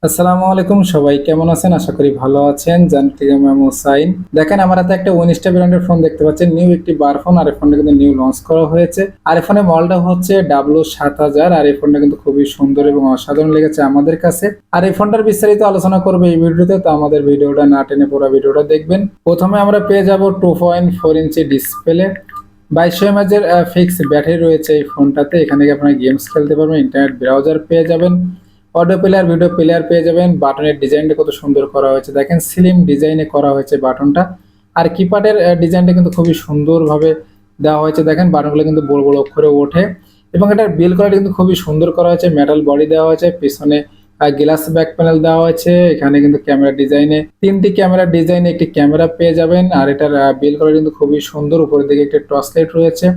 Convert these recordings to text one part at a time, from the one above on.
আসসালামু আলাইকুম, সবাই কেমন আছেন? আশা করি ভালো আছেন। জান্নাত থেকে আমি হোসাইন। দেখেন আমার হাতে একটা উইনস্টার ব্র্যান্ডের ফোন দেখতে পাচ্ছেন, নিউ একটি বার ফোন। আর এই ফোনটা কিন্তু নিউ লঞ্চ করা হয়েছে। আর এই ফোনের মডেলটা হচ্ছে W7000। আর এই ফোনটা কিন্তু খুবই সুন্দর এবং অসাধারণ লেগেছে আমাদের কাছে। আর এই ফোনটার বিস্তারিত আলোচনা করবো এই ভিডিওতে, তো আমাদের ভিডিওটা না টেনে পুরো ভিডিওটা দেখবেন। প্রথমে আমরা পেয়ে যাব 2.4 inch display, 2200 mAh fix battery রয়েছে এই ফোনটাতে। এখানে আপনারা গেমস খেলতে পারবেন, ইন্টারনেট ব্রাউজার পেয়ে যাবেন, অডিও প্লেয়ার, ভিডিও প্লেয়ার পেয়ে যাবেন। বাটনের ডিজাইনটা কত সুন্দর করা হয়েছে, দেখেন স্লিম ডিজাইনে করা হয়েছে বাটনটা। আর কিপ্যাডের ডিজাইনটা কিন্তু খুবই সুন্দরভাবে দেওয়া হয়েছে, দেখেন বাটনগুলো কিন্তু বড় বড় অক্ষরে ওঠে। এবং এটার বিল কোয়ালিটি কিন্তু খুবই সুন্দর করা হয়েছে, মেটাল বডি দেওয়া হয়েছে, পিছনে গ্লাস ব্যাক প্যানেল দেওয়া হয়েছে। এখানে কিন্তু ক্যামেরা ডিজাইনে তিনটি ক্যামেরা ডিজাইনে একটি ক্যামেরা পেয়ে যাবেন। আর এটার বিল কোয়ালিটি কিন্তু খুবই সুন্দর, উপরের দিকে একটি টর্চ লাইট রয়েছে,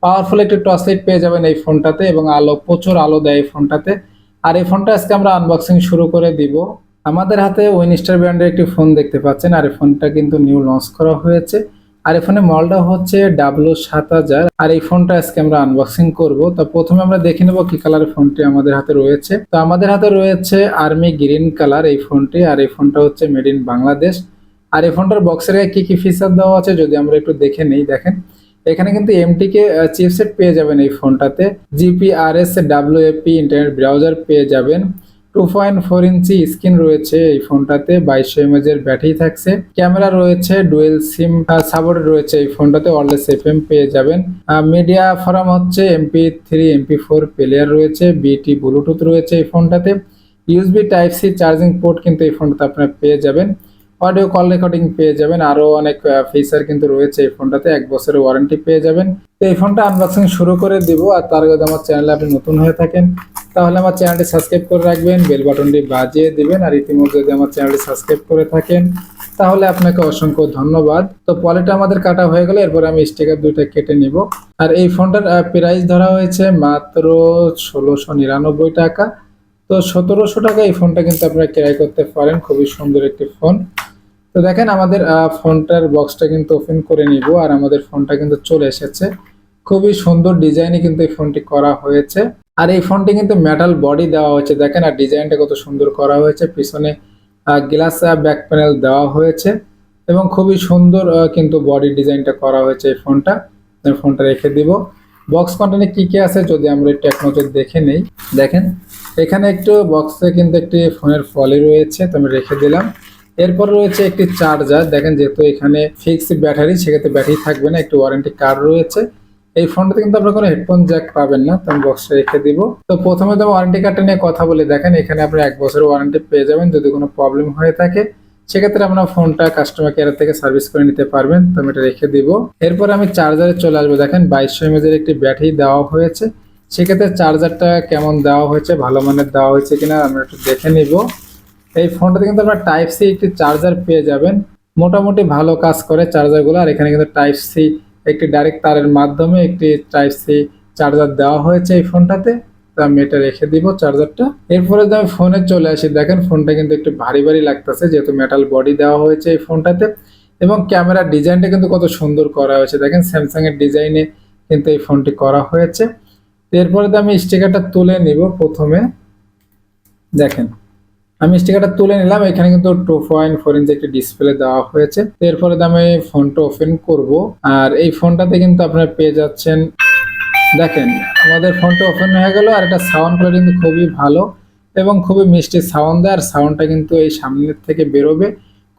পাওয়ারফুল একটি টর্চ লাইট পেয়ে যাবেন এই ফোনটাতে, এবং আলো প্রচুর আলো দেয় এই ফোনটাতে। আর এই ফোনটা আজকে আমরা আনবক্সিং শুরু করে দিব। আমাদের হাতে উইনস্টার ব্র্যান্ডের একটি ফোন দেখতে পাচ্ছেন। আর এই ফোনটা কিন্তু নিউ লঞ্চ করা হয়েছে। আর এই ফোনের মডেলটা হচ্ছে W7000। আর এই ফোনটা আজকে আমরা আনবক্সিং করব। তো প্রথমে আমরা দেখে নেব কি কালারের ফোনটি আমাদের হাতে রয়েছে। তো আমাদের হাতে রয়েছে আর্মি গ্রিন কালার এই ফোনটি। আর এই ফোনটা হচ্ছে মেড ইন বাংলাদেশ। আর এই ফোনটার বক্সের গায়ে কি কি ফিচার দেওয়া আছে যদি আমরা একটু দেখে নেই, দেখেন এখানে কিন্তু এমটিকে চিপসেট পেয়ে যাবেন এই ফোনটাতে, জিপিআরএস ডাব্লিউএপি ইন্টারনেট ব্রাউজার পেয়ে যাবেন, 2.4 ইঞ্চি স্ক্রিন রয়েছে এই ফোনটাতে, 2200 mAh এর ব্যাটারি থাকছে, ক্যামেরা রয়েছে, ডুয়েল সিম সাপোর্ট রয়েছে এই ফোনটাতে, ওয়্যারলেস এফএম পেয়ে যাবেন, মিডিয়া ফোরাম হচ্ছে MP3 MP4 প্লেয়ার রয়েছে, বিটি ব্লুটুথ রয়েছে এই ফোনটাতে, USB type C charging port কিন্তু এই ফোনটাতে আপনারা পেয়ে যাবেন, অডিও কল রেকর্ডিং পেয়ে যাবেন, আরো অনেক ফিচার কিন্তু রয়েছে এই ফোনটাতে, 1 বছরের ওয়ারেন্টি পেয়ে যাবেন। তো এই ফোনটা আনবক্সিং শুরু করে দিব। আর তার আগে যদি আমার চ্যানেলে আপনি নতুন হয়ে থাকেন তাহলে আমার চ্যানেলটি সাবস্ক্রাইব করে রাখবেন, বেল বাটনটি বাজিয়ে দিবেন। আর ইতিমধ্যে যদি আমার চ্যানেলটি সাবস্ক্রাইব করে থাকেন তাহলে আপনাকে অসংখ্য ধন্যবাদ। তো পলিটা আমাদের কাটা হয়ে গেলে এরপর আমি স্টিকার দুইটা কেটে নিব। আর এই ফোনটার প্রাইস ধরা হয়েছে মাত্র 1699 টাকা। তো 1700 টাকা এই ফোনটা কিন্তু আপনারা ক্রয় করতে পারেন, খুবই সুন্দর একটি ফোন। তো দেখেন আমাদের ফোনটার বক্সটা কিন্তু ওপেন করে নিব। আর আমাদের ফোনটা কিন্তু চলে এসেছে, খুবই সুন্দর ডিজাইনে কিন্তু এই ফোনটি করা হয়েছে। আর এই ফোনটি কিন্তু মেটাল বডি দেওয়া হয়েছে, দেখেন আর ডিজাইনটা কত সুন্দর করা হয়েছে, পিছনে গ্লাস ব্যাক প্যানেল দেওয়া হয়েছে এবং খুবই সুন্দর কিন্তু বডি ডিজাইনটা করা হয়েছে এই ফোনটা। ফোনটা রেখে দিব। বক্স কন্টেন্টে কি কি আছে যদি আমরা একটু এক নজর দেখে নেই, দেখেন এখানে একটু বক্সে কিন্তু একটি ফোনের ফলি রয়েছে, তো আমি রেখে দিলাম। এরপর রয়েছে একটি চার্জার, দেখেন যেহেতু এখানে ফিক্সড ব্যাটারি সেক্ষেত্রে ব্যাটারি থাকবে না, একটি ওয়ারেন্টি কার্ড রয়েছে। এই ফোনটাতে কিন্তু আপনার কোনো হেডফোন জ্যাক পাবেন না, তো আমি বক্সে রেখে দিব। তো প্রথমে তো ওয়ারেন্টি কার্ডটা নিয়ে কথা বলে, দেখেন এখানে আপনি 1 বছরের ওয়ারেন্টি পেয়ে যাবেন। যদি কোনো প্রবলেম হয়ে থাকে সেক্ষেত্রে আপনার ফোনটা কাস্টমার কেয়ার থেকে সার্ভিস করে নিতে পারবেন, তো আমি এটা রেখে দিব। এরপর আমি চার্জারে চলে আসবো, দেখেন 2200 mAh একটি ব্যাটারি দেওয়া হয়েছে। সেক্ষেত্রে চার্জারটা কেমন দেওয়া হয়েছে, ভালো মানের দেওয়া হয়েছে কিনা আমরা একটু দেখে নিব। এই ফোনটাতে কিন্তু আপনারা টাইপ সি একটি চার্জার পেয়ে যাবেন, মোটামুটি ভালো কাজ করে চার্জারগুলো। আর এখানে কিন্তু টাইপ সি একটি ডাইরেক্ট তারের মাধ্যমে একটি টাইপ সি চার্জার দেওয়া হয়েছে এই ফোনটাতে, তো আমি এটা রেখে দিব চার্জারটা। এরপরে যদি আমি ফোনে চলে আসি, দেখেন ফোনটা কিন্তু একটু ভারী ভারী লাগতেছে যেহেতু মেটাল বডি দেওয়া হয়েছে এই ফোনটাতে। এবং ক্যামেরার ডিজাইনটা কিন্তু কত সুন্দর করা হয়েছে, দেখেন স্যামসাং এর ডিজাইনে কিন্তু এই ফোনটি করা হয়েছে। এরপরে আমি স্টিকারটা তুলে নিব। প্রথমে দেখেন আমি স্টিকারটা তুলে নিলাম, এখানে কিন্তু 2.4 ইঞ্চি একটি ডিসপ্লে দেওয়া হয়েছে। এরপরে আমি ফোনটা ওপেন করব। আর এই ফোনটাতে কিন্তু আপনারা পেয়ে যাচ্ছেন, দেখেন আমাদের ফোনটা ওপেন হয়ে গেল। আর এটা সাউন্ড কোয়ালিটি কিন্তু খুবই ভালো এবং খুবই মিষ্টি সাউন্ড দেয়। আর সাউন্ডটা কিন্তু এই সামনের থেকে বেরোবে,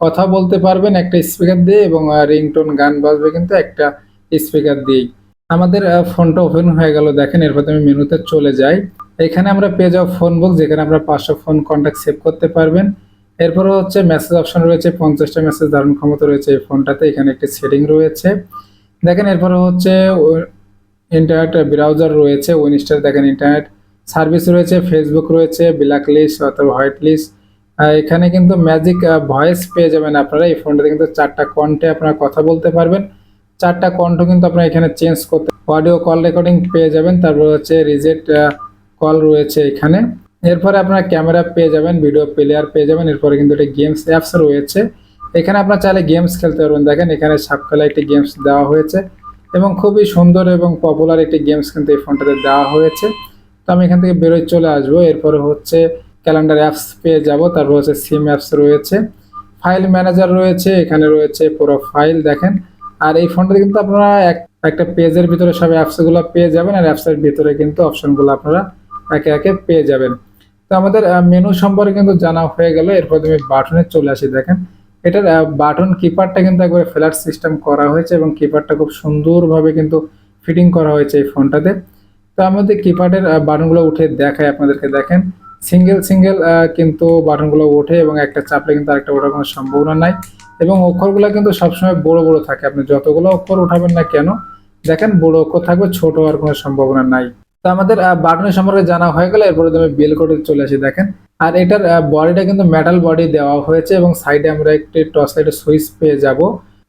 কথা বলতে পারবেন একটা স্পিকার দিয়ে, এবং রিংটোন গান বাজবে কিন্তু একটা স্পিকার দিয়েই। আমাদের ফোনটা ওপেন হয়ে গেল, দেখেন। এরপর আমি মেনুতে চলে যাই, এখানে আমরা পেয়ে যাবো ফোন বক্স, যেখানে আমরা 500 ফোন কন্ট্যাক্ট সেভ করতে পারবেন। এরপরে হচ্ছে মেসেজ অপশন রয়েছে, 50টা মেসেজ ধারণ ক্ষমতা রয়েছে এই ফোনটাতে, এখানে একটি সেটিং রয়েছে দেখেন। এরপরে হচ্ছে ইন্টারনেট ব্রাউজার রয়েছে, উইনস্টার দেখেন ইন্টারনেট সার্ভিস রয়েছে, ফেসবুক রয়েছে, ব্ল্যাক লিস্ট অথবা হোয়াইট লিস্ট। এখানে কিন্তু ম্যাজিক ভয়েস পেয়ে যাবেন আপনারা। এই ফোনটাতে কিন্তু 4টা কণ্ঠে আপনারা কথা বলতে পারবেন, 4টা কণ্ঠ কিন্তু আপনারা এখানে চেঞ্জ করতে, অডিও কল রেকর্ডিং পেয়ে যাবেন। তারপর হচ্ছে রিজেক্ট কল রয়েছে এখানে। এরপরে আপনারা ক্যামেরা পেয়ে যাবেন, ভিডিও প্লেয়ার পেয়ে যাবেন। এরপরে কিন্তু একটা গেমস অ্যাপস রয়েছে, এখানে আপনারা চাইলে গেমস খেলতে পারবেন। দেখেন এখানে সাপখেলা একটি গেমস দেওয়া হয়েছে এবং খুবই সুন্দর এবং পপুলার একটি গেমস কিন্তু এই ফোনটাতে দেওয়া হয়েছে। তো আমি এখান থেকে বেরোয় চলে আসবো। এরপরে হচ্ছে ক্যালেন্ডার অ্যাপস পেয়ে যাব। তারপর হচ্ছে সিম অ্যাপস রয়েছে, ফাইল ম্যানেজার রয়েছে, এখানে রয়েছে প্রোফাইল দেখেন। আর এই ফোনটাতে কিন্তু আপনারা একটা পেজের ভিতরে সব অ্যাপসগুলো পেয়ে যাবেন, আর অ্যাপসের ভিতরে কিন্তু অপশনগুলো আপনারা একে একে পেয়ে যাবেন। তো আমাদের মেনু সম্পর্কে কিন্তু জানা হয়ে গেল। এরপর তুমি বাটনে চলে আসি। দেখেন এটার বাটন কিপারটা কিন্তু একবারে ফ্ল্যাট সিস্টেম করা হয়েছে এবং কিপারটা খুব সুন্দরভাবে কিন্তু ফিটিং করা হয়েছে এই ফোনটাতে। তো আমাদের কিপ্যাডের বাটনগুলো উঠে দেখায় আপনাদেরকে। দেখেন সিঙ্গেল সিঙ্গেল কিন্তু বাটনগুলো ওঠে এবং একটা চাপলে কিন্তু আরেকটা ওঠার কোনো সম্ভাবনা নাই। এবং অক্ষরগুলো কিন্তু সবসময় বড় বড় থাকে, আপনি যতগুলো অক্ষর উঠাবেন না কেন দেখেন বড় অক্ষর থাকবে, ছোট হওয়ার কোনো সম্ভাবনা নাই। তো আমাদের বাটনের সম্পর্কে জানা হয়ে গেলে এরপরে তুমি বেল কোডে চলে আসি। দেখেন আর এটার বডিটা কিন্তু মেটাল বডি দেওয়া হয়েছে এবং সাইডে আমরা একটি টর্চ লাইটের সুইচ পেয়ে যাব।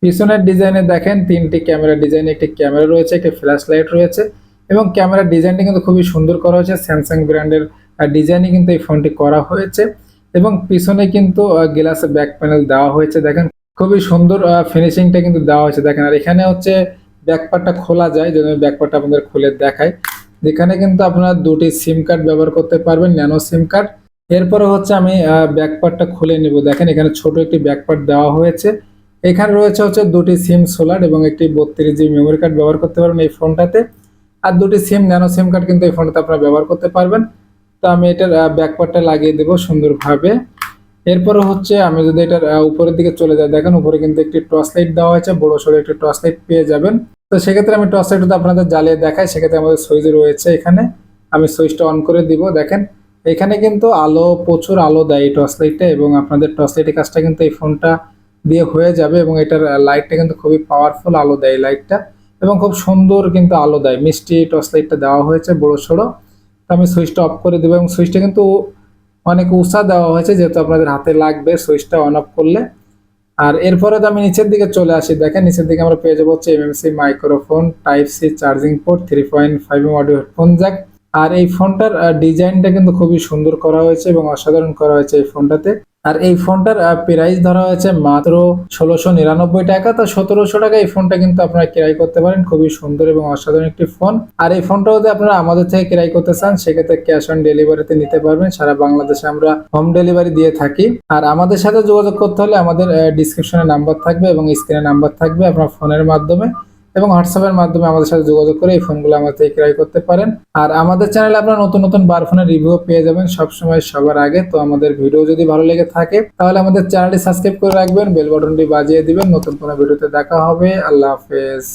পিছনের ডিজাইনে দেখেন তিনটি ক্যামেরা ডিজাইনে একটি ক্যামেরা রয়েছে, একটি ফ্ল্যাশ লাইট রয়েছে এবং ক্যামেরার ডিজাইনটি কিন্তু খুবই সুন্দর করা হয়েছে। স্যামসাং ব্র্যান্ডের ডিজাইনে কিন্তু এই ফোনটি করা হয়েছে এবং পিছনে কিন্তু গ্লাসে ব্যাক প্যানেল দেওয়া হয়েছে। দেখেন খুবই সুন্দর ফিনিশিংটা কিন্তু দেওয়া হয়েছে। দেখেন আর এখানে হচ্ছে ব্যাকপার্টটা খোলা যায়, যদি আমি ব্যাকপার্টটা আপনাদের খুলে দেখাই, যেখানে কিন্তু আপনারা দুটি সিম কার্ড ব্যবহার করতে পারবেন, ন্যানো সিম কার্ড। এরপরে হচ্ছে আমি ব্যাকপার্টটা খুলে নিব। দেখেন এখানে ছোট একটি ব্যাকপার্ট দেওয়া হয়েছে, এখানে রয়েছে হচ্ছে দুটি সিম সোলার এবং একটি 32 জিবি মেমোরি কার্ড ব্যবহার করতে পারবেন এই ফোনটাতে, আর দুটি সিম ন্যানো সিম কার্ড কিন্তু এই ফোনটাতে আপনারা ব্যবহার করতে পারবেন। তো আমি এটার ব্যাকপার্টটা লাগিয়ে দেবো সুন্দরভাবে। এরপরে হচ্ছে আমি যদি এটার উপরের দিকে চলে যাই, দেখেন উপরে কিন্তু একটি টর্চ লাইট দেওয়া হয়েছে, বড় সড়ো একটি টর্চ লাইট পেয়ে যাবেন। তো সেক্ষেত্রে আমি টর্চ লাইটটা আপনাদের জ্বালিয়ে দেখাই। সেক্ষেত্রে আমাদের সুইচ রয়েছে, এখানে আমি সুইচটা অন করে দিব। দেখেন এখানে কিন্তু আলো, প্রচুর আলো দেয় এই টর্চ লাইটটা এবং আপনাদের টর্চ লাইটের কাজটা কিন্তু এই ফোনটা দিয়ে হয়ে যাবে এবং এটার লাইটটা কিন্তু খুবই পাওয়ারফুল আলো দেয় এই লাইটটা এবং খুব সুন্দর কিন্তু আলো দেয়। মিষ্টি টর্চ লাইটটা দেওয়া হয়েছে বড় সড়ো। তো আমি সুইচটা অফ করে দেবো এবং সুইচটা কিন্তু অনেক উঁচা দেওয়া হয়েছে, যেহেতু আপনাদের হাতে লাগবে সুইচটা অন অফ করলে। আর এরপরে তো আমি নিচের দিকে চলে আসি। দেখেন নিচের দিকে আমরা পেয়ে যাবো হচ্ছে MMC microphone, type C charging port, 3.5 audio headphone jack. আর এই ফোনটার ডিজাইনটা কিন্তু খুবই সুন্দর করা হয়েছে এবং অসাধারণ করা হয়েছে এই ফোনটাতে। আর এই ফোনটার প্রাইস ধরা হয়েছে মাত্র 1699 টাকা। তো 1700 টাকা এই ফোনটা কিন্তু আপনারা ক্রয় করতে পারেন। খুবই সুন্দর এবং অসাধারণ একটি ফোন। আর এই ফোনটা যদি আপনারা আমাদের থেকে ক্রয় করতে চান সেক্ষেত্রে ক্যাশ অন ডেলিভারিতে নিতে পারবেন। সারা বাংলাদেশে আমরা হোম ডেলিভারি দিয়ে থাকি। আর আমাদের সাথে যোগাযোগ করতে হলে আমাদের ডিসক্রিপশনে নাম্বার থাকবে এবং স্ক্রিনে নাম্বার থাকবে, আপনার ফোনের মাধ্যমে এবং হোয়াটসঅ্যাপের মাধ্যমে আমাদের সাথে যোগাযোগ করে এই ফোনগুলো আমাদের থেকে ক্রয় করতে পারেন। আর আমাদের চ্যানেলে আপনারা নতুন নতুন বার ফোনের রিভিউ পেয়ে যাবেন সবসময় সবার আগে। তো আমাদের ভিডিও যদি ভালো লেগে থাকে তাহলে আমাদের চ্যানেলটি সাবস্ক্রাইব করে রাখবেন, বেল বাটনটি বাজিয়ে দিবেন। নতুন কোনো ভিডিওতে দেখা হবে। আল্লাহ হাফেজ।